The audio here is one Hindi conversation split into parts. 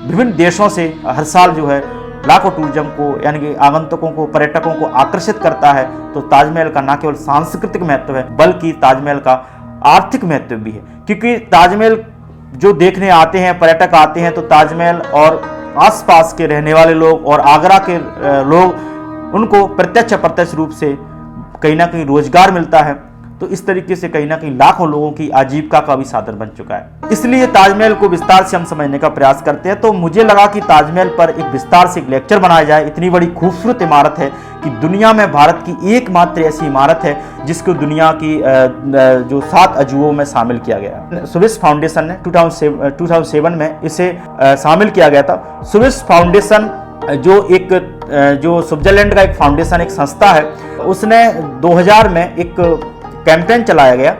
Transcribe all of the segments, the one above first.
विभिन्न देशों से हर साल जो है लाखों टूरिज्म को यानी कि आगंतुकों को, पर्यटकों को आकर्षित करता है, तो ताजमहल का न केवल सांस्कृतिक महत्व है बल्कि ताजमहल का आर्थिक महत्व भी है। क्योंकि ताजमहल जो देखने आते हैं, पर्यटक आते हैं, तो ताजमहल और आसपास के रहने वाले लोग और आगरा के लोग, उनको प्रत्यक्ष अप्रत्यक्ष रूप से कहीं ना कहीं रोजगार मिलता है। तो इस तरीके से कहीं ना कहीं लाखों लोगों की आजीविका का भी साधन बन चुका है। इसलिए ताजमहल को विस्तार से हम समझने का प्रयास करते हैं। तो मुझे लगा कि ताजमहल पर एक विस्तार से एक लेक्चर बनाया जाए। इतनी बड़ी खूबसूरत इमारत है कि दुनिया में भारत की एकमात्र ऐसी इमारत है जिसको दुनिया की जो 7 अजूबों में शामिल किया गया। स्विस फाउंडेशन ने 2007 में इसे शामिल किया गया था। स्विस फाउंडेशन जो स्विट्जरलैंड का एक फाउंडेशन, एक संस्था है, उसने 2000 में एक कैंपेन चलाया गया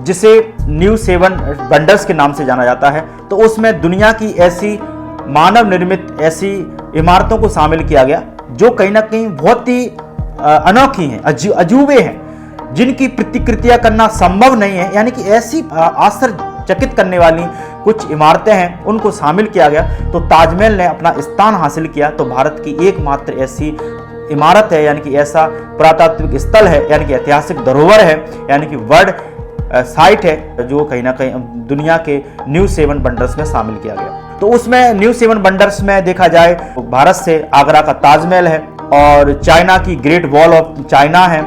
जिसे न्यू 7 वंडर्स के नाम से जाना जाता है। तो उसमें दुनिया की ऐसी मानव निर्मित ऐसी इमारतों को शामिल किया गया जो कहीं ना कहीं बहुत ही अनोखी हैं, अजूबे हैं, जिनकी प्रतिकृतियां करना संभव नहीं है। यानी कि ऐसी आश्चर्यचकित करने वाली कुछ इमारतें हैं, उनको शामिल किया गया। तो ताजमहल ने अपना स्थान हासिल किया। तो भारत की एकमात्र ऐसी इमारत है, यानी कि ऐसा पुरातात्विक स्थल है, यानी कि ऐतिहासिक धरोहर है, यानी कि वर्ल्ड साइट है, जो कहीं ना कहीं दुनिया के न्यू 7 वंडर्स में शामिल किया गया। तो उसमें न्यू 7 वंडर्स में देखा जाए तो भारत से आगरा का ताजमहल है और चाइना की ग्रेट वॉल ऑफ चाइना है।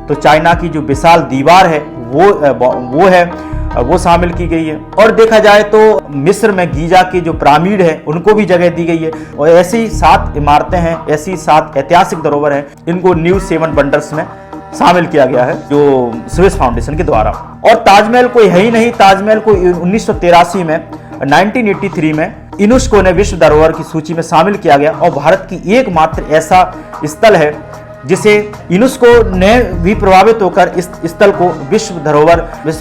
तो चाइना की जो विशाल दीवार है वो शामिल की गई है। और देखा जाए तो मिस्र में गीजा की जो पिरामिड है उनको भी जगह दी गई है। और ऐसी 7 इमारतें हैं, ऐसी 7 ऐतिहासिक धरोहर हैं, इनको न्यू 7 वंडर्स में शामिल किया गया है जो स्विस फाउंडेशन के द्वारा। और ताजमहल को यही नहीं, ताजमहल को 1983 में 1983 में यूनेस्को ने विश्व धरोहर की सूची में शामिल किया गया। और भारत की एकमात्र ऐसा स्थल है जिसे यूनेस्को ने भी प्रभावित होकर इस स्थल को विश्व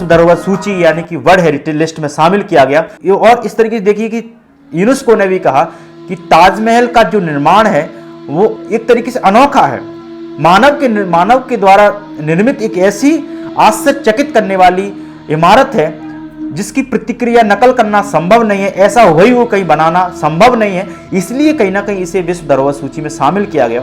धरोहर सूची यानी कि वर्ल्ड हेरिटेज लिस्ट में शामिल किया गया। और इस तरीके से देखिए कि यूनेस्को ने भी कहा कि ताजमहल का जो निर्माण है वो एक तरीके से अनोखा है, मानव के द्वारा निर्मित एक ऐसी आश्चर्यचकित करने वाली इमारत है जिसकी प्रतिक्रिया नकल करना संभव नहीं है, ऐसा हुबहू कहीं बनाना संभव नहीं है। इसलिए कहीं ना कहीं इसे विश्व धरोहर सूची में शामिल किया गया।